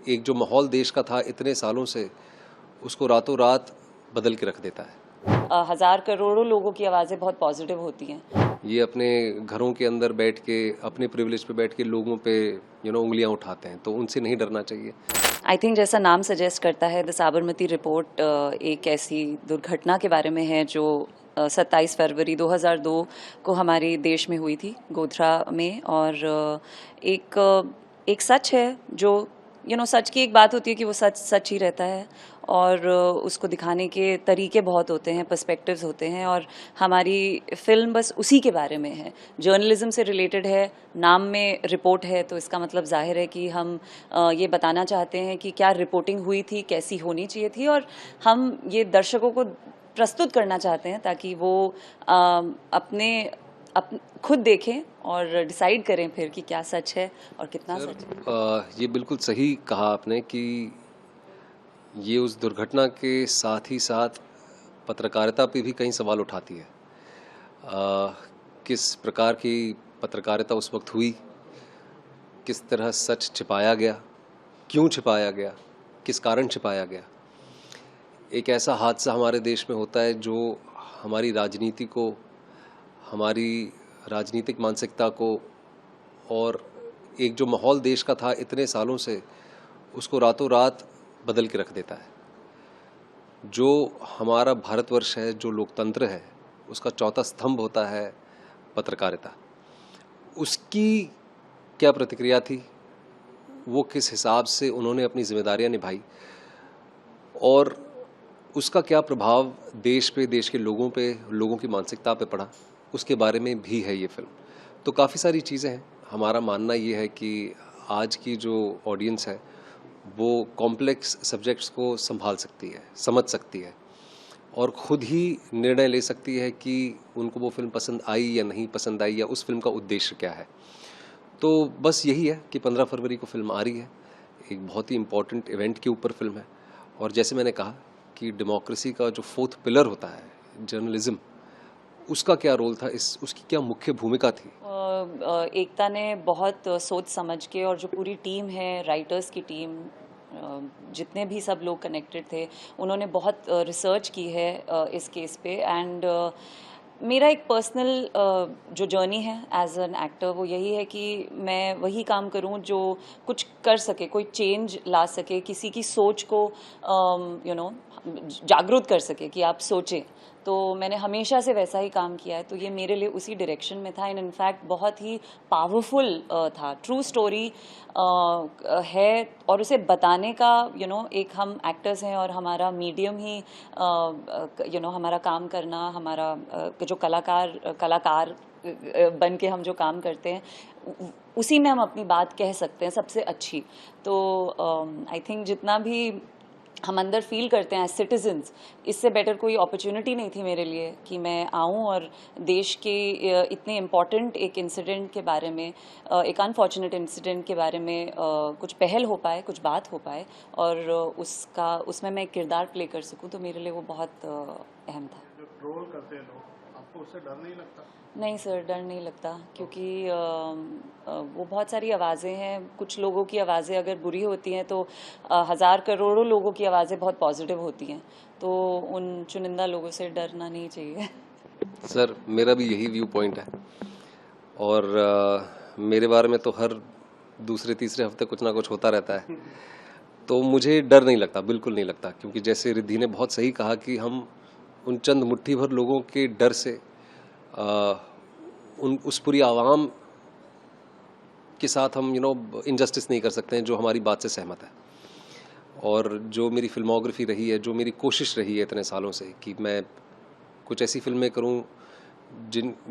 एक जो माहौल देश का था इतने सालों से, उसको रातों रात बदल के रख देता है। हजार करोड़ों लोगों की आवाज़ें बहुत पॉजिटिव होती हैं। ये अपने घरों के अंदर बैठ के, अपने प्रिविलेज पे बैठ के लोगों पे उंगलियां उठाते हैं, तो उनसे नहीं डरना चाहिए। आई थिंक जैसा नाम सजेस्ट करता है, द साबरमती रिपोर्ट एक ऐसी दुर्घटना के बारे में है जो 27 फरवरी 2002 को हमारे देश में हुई थी, गोधरा में। और एक सच है जो सच की एक बात होती है कि वो सच सच ही रहता है, और उसको दिखाने के तरीके बहुत होते हैं, पर्सपेक्टिव्स होते हैं, और हमारी फिल्म बस उसी के बारे में है, जर्नलिज्म से रिलेटेड है। नाम में रिपोर्ट है तो इसका मतलब जाहिर है कि हम ये बताना चाहते हैं कि क्या रिपोर्टिंग हुई थी, कैसी होनी चाहिए थी, और हम ये दर्शकों को प्रस्तुत करना चाहते हैं ताकि वो खुद देखें और डिसाइड करें फिर कि क्या सच है और कितना सच है। ये बिल्कुल सही कहा आपने कि ये उस दुर्घटना के साथ ही साथ पत्रकारिता पे भी कई सवाल उठाती है। किस प्रकार की पत्रकारिता उस वक्त हुई, किस तरह सच छिपाया गया, क्यों छिपाया गया, किस कारण छिपाया गया। एक ऐसा हादसा हमारे देश में होता है जो हमारी राजनीति को, हमारी राजनीतिक मानसिकता को, और एक जो माहौल देश का था इतने सालों से, उसको रातों रात बदल के रख देता है। जो हमारा भारतवर्ष है, जो लोकतंत्र है, उसका चौथा स्तंभ होता है पत्रकारिता। उसकी क्या प्रतिक्रिया थी, वो किस हिसाब से उन्होंने अपनी जिम्मेदारियां निभाई, और उसका क्या प्रभाव देश पे, देश के लोगों पे, लोगों की मानसिकता पे पड़ा, उसके बारे में भी है ये फिल्म। तो काफ़ी सारी चीज़ें हैं। हमारा मानना ये है कि आज की जो ऑडियंस है वो कॉम्प्लेक्स सब्जेक्ट्स को संभाल सकती है, समझ सकती है, और ख़ुद ही निर्णय ले सकती है कि उनको वो फिल्म पसंद आई या नहीं पसंद आई, या उस फिल्म का उद्देश्य क्या है। तो बस यही है कि 15 फरवरी को फिल्म आ रही है, एक बहुत ही इम्पॉर्टेंट इवेंट के ऊपर फिल्म है। और जैसे मैंने कहा कि डेमोक्रेसी का जो फोर्थ पिलर होता है, जर्नलिज्म, उसका क्या रोल था, उसकी क्या मुख्य भूमिका थी। एकता ने बहुत सोच समझ के, और जो पूरी टीम है, राइटर्स की टीम, जितने भी सब लोग कनेक्टेड थे, उन्होंने बहुत रिसर्च की है इस केस पे। एंड मेरा एक पर्सनल जो जर्नी है एज एन एक्टर, वो यही है कि मैं वही काम करूं जो कुछ कर सके, कोई चेंज ला सके, किसी की सोच को जागरूक कर सके कि आप सोचें। तो मैंने हमेशा से वैसा ही काम किया है, तो ये मेरे लिए उसी डायरेक्शन में था। एंड इनफैक्ट बहुत ही पावरफुल था, ट्रू स्टोरी है, और उसे बताने का एक हम एक्टर्स हैं और हमारा मीडियम ही हमारा काम करना, हमारा जो कलाकार बन के हम जो काम करते हैं, उसी में हम अपनी बात कह सकते हैं सबसे अच्छी। तो आई थिंक जितना भी हम अंदर फील करते हैं एज सिटीजन्स, इससे बेटर कोई अपॉर्चुनिटी नहीं थी मेरे लिए कि मैं आऊं और देश के इतने इम्पॉर्टेंट एक इंसिडेंट के बारे में, एक अनफॉर्चुनेट इंसिडेंट के बारे में कुछ पहल हो पाए, कुछ बात हो पाए, और उसमें मैं एक किरदार प्ले कर सकूं, तो मेरे लिए वो बहुत अहम था। जो ट्रोल करते हैं लोग, आपको उससे डर नहीं लगता? नहीं सर, डर नहीं लगता, क्योंकि वो बहुत सारी आवाज़ें हैं। कुछ लोगों की आवाज़ें अगर बुरी होती हैं तो हजार करोड़ों लोगों की आवाज़ें बहुत पॉजिटिव होती हैं, तो उन चुनिंदा लोगों से डरना नहीं चाहिए। सर, मेरा भी यही व्यू पॉइंट है, और मेरे बारे में तो हर दूसरे तीसरे हफ्ते कुछ ना कुछ होता रहता है, तो मुझे डर नहीं लगता, बिल्कुल नहीं लगता। क्योंकि जैसे रिद्धि ने बहुत सही कहा कि हम उन चंद मुट्ठी भर लोगों के डर से उस पूरी आवाम के साथ हम इनजस्टिस नहीं कर सकते हैं जो हमारी बात से सहमत है। और जो मेरी फिल्मोग्राफी रही है, जो मेरी कोशिश रही है इतने सालों से, कि मैं कुछ ऐसी फिल्में करूं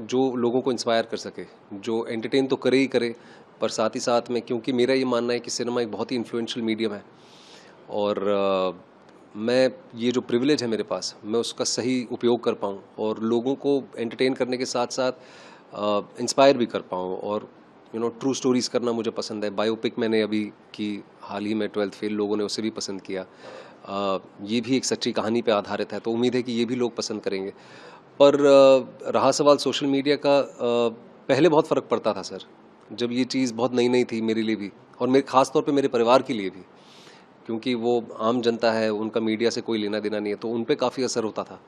जो लोगों को इंस्पायर कर सके, जो एंटरटेन तो करे ही करे, पर साथ ही साथ में, क्योंकि मेरा ये मानना है कि सिनेमा एक बहुत ही इन्फ्लुएंशियल मीडियम है, और मैं ये जो प्रिविलेज है मेरे पास, मैं उसका सही उपयोग कर पाऊँ और लोगों को एंटरटेन करने के साथ साथ इंस्पायर भी कर पाऊँ। और ट्रू स्टोरीज़ करना मुझे पसंद है। बायोपिक मैंने अभी की हाल ही में, 12th फेल, लोगों ने उसे भी पसंद किया। ये भी एक सच्ची कहानी पे आधारित है, तो उम्मीद है कि ये भी लोग पसंद करेंगे। पर रहा सवाल सोशल मीडिया का, पहले बहुत फ़र्क पड़ता था सर, जब ये चीज़ बहुत नई नई थी मेरे लिए भी, और मेरे ख़ास तौर पे मेरे परिवार के लिए भी। क्योंकि वो आम जनता है, उनका मीडिया से कोई लेना देना नहीं है, तो उन पे काफ़ी असर होता था।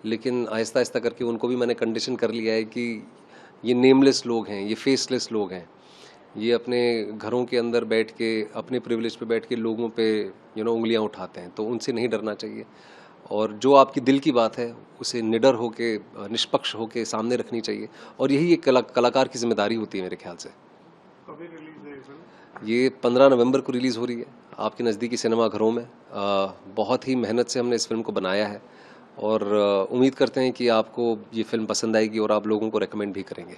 लेकिन आहिस्ता आहिस्ता करके उनको भी मैंने कंडीशन कर लिया है कि ये नेमलेस लोग हैं, ये फेसलेस लोग हैं, ये अपने घरों के अंदर बैठ के अपने प्रिविलेज पे बैठ के लोगों पे उंगलियां उठाते हैं, तो उनसे नहीं डरना चाहिए। और जो आपकी दिल की बात है उसे निडर होके, निष्पक्ष होके सामने रखनी चाहिए, और यही एक कलाकार की जिम्मेदारी होती है मेरे ख्याल से। कभी रिलीज है ये फिल्म? ये 15 नवंबर को रिलीज़ हो रही है आपके नज़दीकी सिनेमा घरों में। बहुत ही मेहनत से हमने इस फिल्म को बनाया है, और उम्मीद करते हैं कि आपको ये फिल्म पसंद आएगी और आप लोगों को रेकमेंड भी करेंगे।